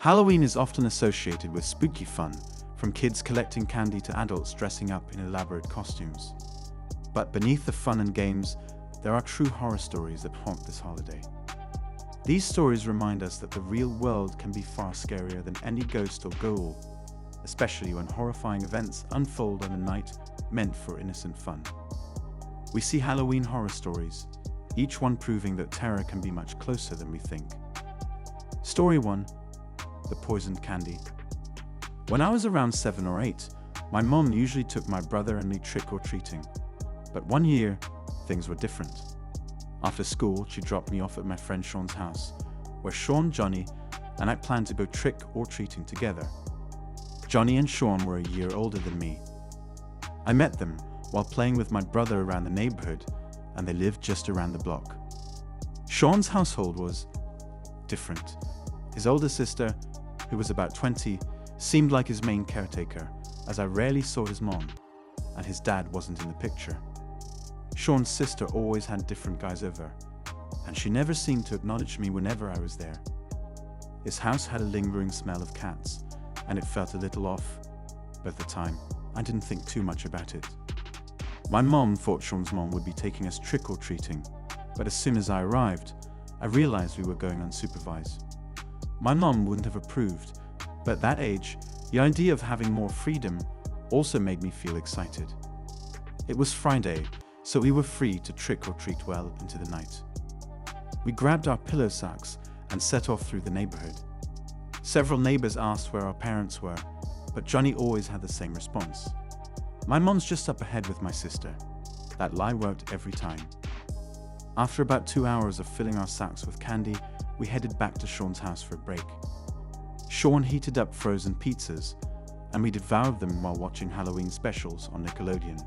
Halloween is often associated with spooky fun, from kids collecting candy to adults dressing up in elaborate costumes. But beneath the fun and games, there are true horror stories that haunt this holiday. These stories remind us that the real world can be far scarier than any ghost or ghoul, especially when horrifying events unfold on a night meant for innocent fun. We see Halloween horror stories, each one proving that terror can be much closer than we think. Story 1. The Poisoned Candy. When I was around 7 or 8, my mom usually took my brother and me trick-or-treating. But one year, things were different. After school, she dropped me off at my friend Sean's house, where Sean, Johnny, and I planned to go trick-or-treating together. Johnny and Sean were a year older than me. I met them while playing with my brother around the neighborhood, and they lived just around the block. Sean's household was different. His older sister, who was about 20, seemed like his main caretaker, as I rarely saw his mom, and his dad wasn't in the picture. Sean's sister always had different guys over, and she never seemed to acknowledge me whenever I was there. His house had a lingering smell of cats, and it felt a little off, but at the time, I didn't think too much about it. My mom thought Sean's mom would be taking us trick-or-treating, but as soon as I arrived, I realized we were going unsupervised. My mom wouldn't have approved, but at that age, the idea of having more freedom also made me feel excited. It was Friday, so we were free to trick-or-treat well into the night. We grabbed our pillow sacks and set off through the neighborhood. Several neighbors asked where our parents were, but Johnny always had the same response. My mom's just up ahead with my sister. That lie worked every time. After about 2 hours of filling our sacks with candy, we headed back to Sean's house for a break. Sean heated up frozen pizzas, and we devoured them while watching Halloween specials on Nickelodeon.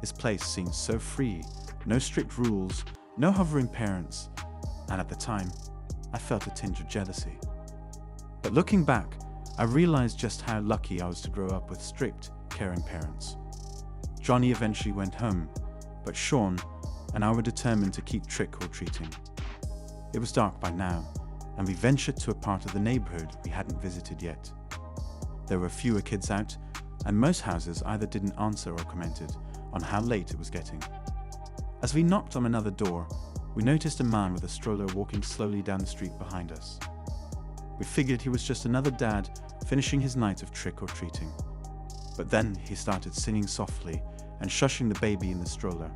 His place seemed so free, no strict rules, no hovering parents, and at the time, I felt a tinge of jealousy. But looking back, I realized just how lucky I was to grow up with strict, caring parents. Johnny eventually went home, but Sean and I were determined to keep trick-or-treating. It was dark by now, and we ventured to a part of the neighborhood we hadn't visited yet. There were fewer kids out, and most houses either didn't answer or commented on how late it was getting. As we knocked on another door, we noticed a man with a stroller walking slowly down the street behind us. We figured he was just another dad finishing his night of trick-or-treating. But then he started singing softly and shushing the baby in the stroller.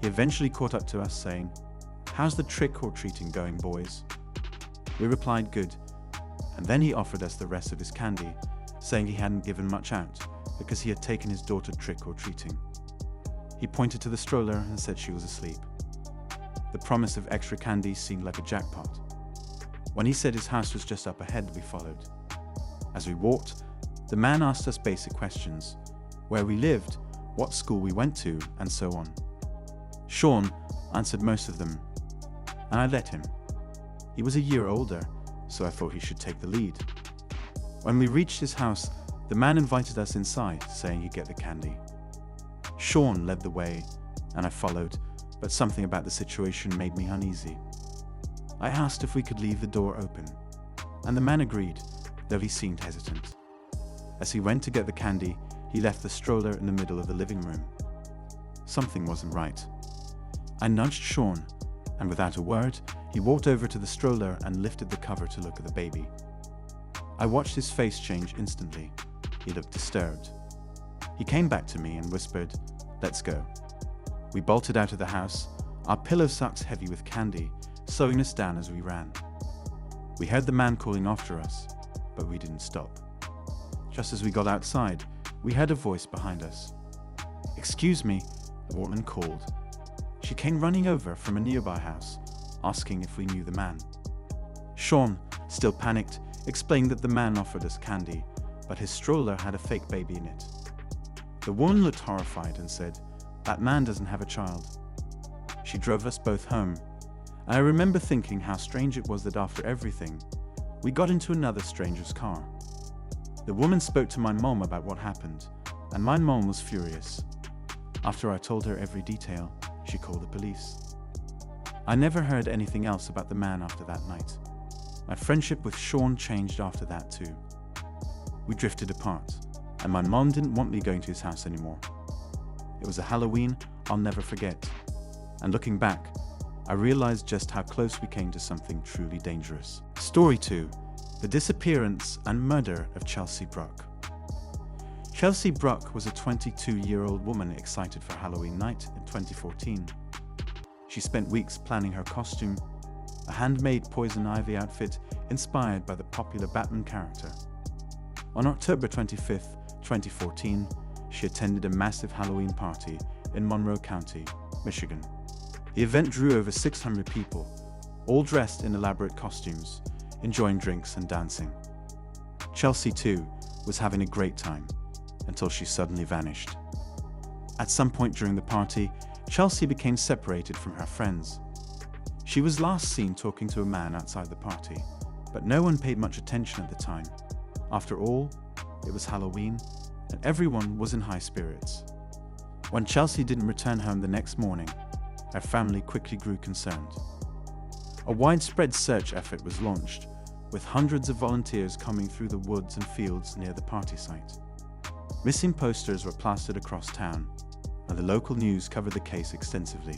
He eventually caught up to us saying, "How's the trick-or-treating going, boys?" We replied good, and then he offered us the rest of his candy, saying he hadn't given much out because he had taken his daughter trick-or-treating. He pointed to the stroller and said she was asleep. The promise of extra candy seemed like a jackpot. When he said his house was just up ahead, we followed. As we walked, the man asked us basic questions: where we lived, what school we went to, and so on. Sean answered most of them, and I let him. He was a year older, so I thought he should take the lead. When we reached his house, the man invited us inside, saying he'd get the candy. Sean led the way, and I followed, but something about the situation made me uneasy. I asked if we could leave the door open, and the man agreed, though he seemed hesitant. As he went to get the candy, he left the stroller in the middle of the living room. Something wasn't right. I nudged Sean, and without a word, he walked over to the stroller and lifted the cover to look at the baby. I watched his face change instantly. He looked disturbed. He came back to me and whispered, "Let's go." We bolted out of the house, our pillow sacks heavy with candy, slowing us down as we ran. We heard the man calling after us, but we didn't stop. Just as we got outside, we heard a voice behind us. "Excuse me," a woman called. She came running over from a nearby house, asking if we knew the man. Sean, still panicked, explained that the man offered us candy, but his stroller had a fake baby in it. The woman looked horrified and said, "That man doesn't have a child." She drove us both home, and I remember thinking how strange it was that after everything, we got into another stranger's car. The woman spoke to my mom about what happened, and my mom was furious. After I told her every detail, she called the police. I never heard anything else about the man after that night. My friendship with Sean changed after that too. We drifted apart, and my mom didn't want me going to his house anymore. It was a Halloween I'll never forget, and looking back, I realized just how close we came to something truly dangerous. Story 2. The disappearance and murder of Chelsea Bruck. Chelsea Bruck was a 22-year-old woman excited for Halloween night in 2014. She spent weeks planning her costume, a handmade poison ivy outfit inspired by the popular Batman character. On October 25, 2014, she attended a massive Halloween party in Monroe County, Michigan. The event drew over 600 people, all dressed in elaborate costumes, enjoying drinks and dancing. Chelsea, too, was having a great time, until she suddenly vanished. At some point during the party, Chelsea became separated from her friends. She was last seen talking to a man outside the party, but no one paid much attention at the time. After all, it was Halloween, and everyone was in high spirits. When Chelsea didn't return home the next morning, her family quickly grew concerned. A widespread search effort was launched, with hundreds of volunteers combing through the woods and fields near the party site. Missing posters were plastered across town, and the local news covered the case extensively.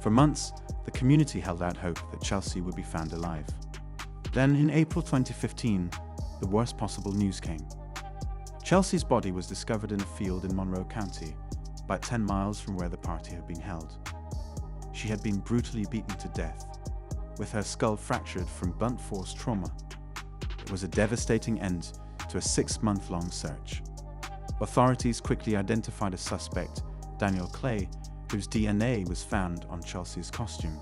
For months, the community held out hope that Chelsea would be found alive. Then, in April 2015, the worst possible news came. Chelsea's body was discovered in a field in Monroe County, about 10 miles from where the party had been held. She had been brutally beaten to death, with her skull fractured from blunt force trauma. It was a devastating end to a 6-month-long search. Authorities quickly identified a suspect, Daniel Clay, whose DNA was found on Chelsea's costume.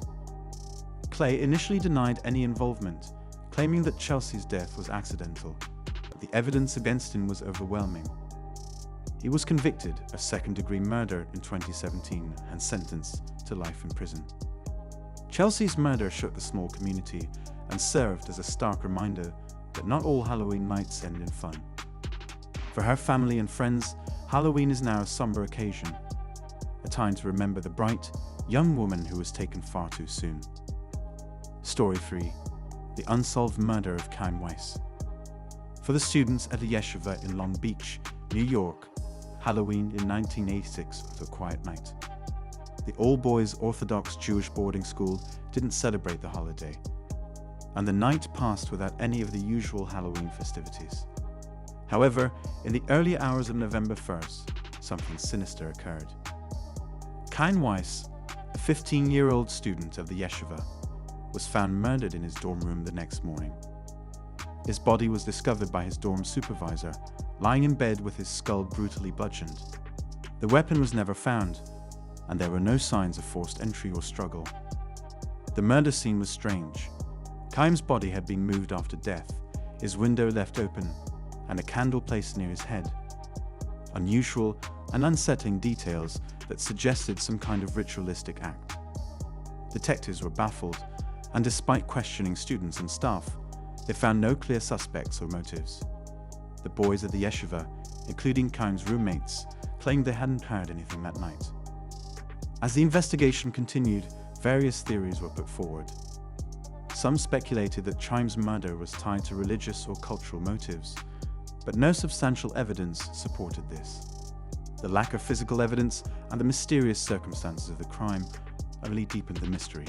Clay initially denied any involvement, claiming that Chelsea's death was accidental, but the evidence against him was overwhelming. He was convicted of second-degree murder in 2017 and sentenced to life in prison. Chelsea's murder shook the small community and served as a stark reminder that not all Halloween nights end in fun. For her family and friends, Halloween is now a somber occasion, a time to remember the bright, young woman who was taken far too soon. Story 3. The unsolved murder of Chaim Weiss. For the students at the yeshiva in Long Beach, New York, Halloween in 1986 was a quiet night. The all-boys Orthodox Jewish boarding school didn't celebrate the holiday, and the night passed without any of the usual Halloween festivities. However, in the early hours of November 1st, something sinister occurred. Chaim Weiss, a 15-year-old student of the yeshiva, was found murdered in his dorm room the next morning. His body was discovered by his dorm supervisor, lying in bed with his skull brutally bludgeoned. The weapon was never found, and there were no signs of forced entry or struggle. The murder scene was strange. Chaim's body had been moved after death, his window left open, and a candle placed near his head. Unusual and unsettling details that suggested some kind of ritualistic act. Detectives were baffled, and despite questioning students and staff, they found no clear suspects or motives. The boys at the yeshiva, including Chaim's roommates, claimed they hadn't heard anything that night. As the investigation continued, various theories were put forward. Some speculated that Chaim's murder was tied to religious or cultural motives, but no substantial evidence supported this. The lack of physical evidence and the mysterious circumstances of the crime only deepened the mystery.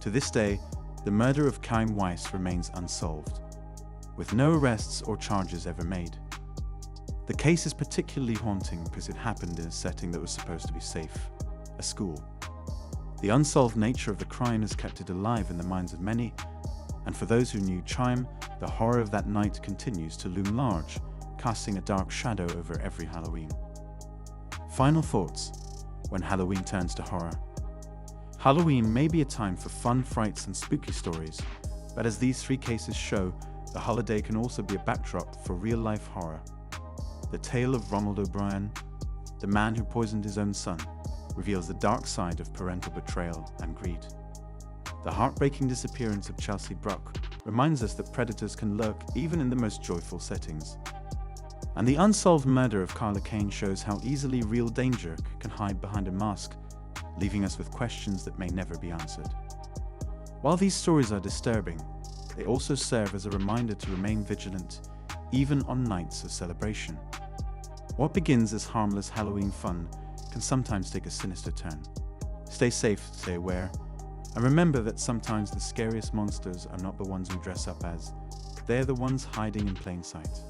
To this day, the murder of Chaim Weiss remains unsolved, with no arrests or charges ever made. The case is particularly haunting because it happened in a setting that was supposed to be safe, a school. The unsolved nature of the crime has kept it alive in the minds of many, and for those who knew Chaim, the horror of that night continues to loom large, casting a dark shadow over every Halloween. Final thoughts when Halloween turns to horror. Halloween may be a time for fun, frights, and spooky stories, but as these 3 cases show, the holiday can also be a backdrop for real-life horror. The tale of Ronald O'Brien, the man who poisoned his own son, reveals the dark side of parental betrayal and greed. The heartbreaking disappearance of Chelsea Bruck reminds us that predators can lurk even in the most joyful settings. And the unsolved murder of Carla Kane shows how easily real danger can hide behind a mask, leaving us with questions that may never be answered. While these stories are disturbing, they also serve as a reminder to remain vigilant, even on nights of celebration. What begins as harmless Halloween fun can sometimes take a sinister turn. Stay safe, stay aware, and remember that sometimes the scariest monsters are not the ones we dress up as, they're the ones hiding in plain sight.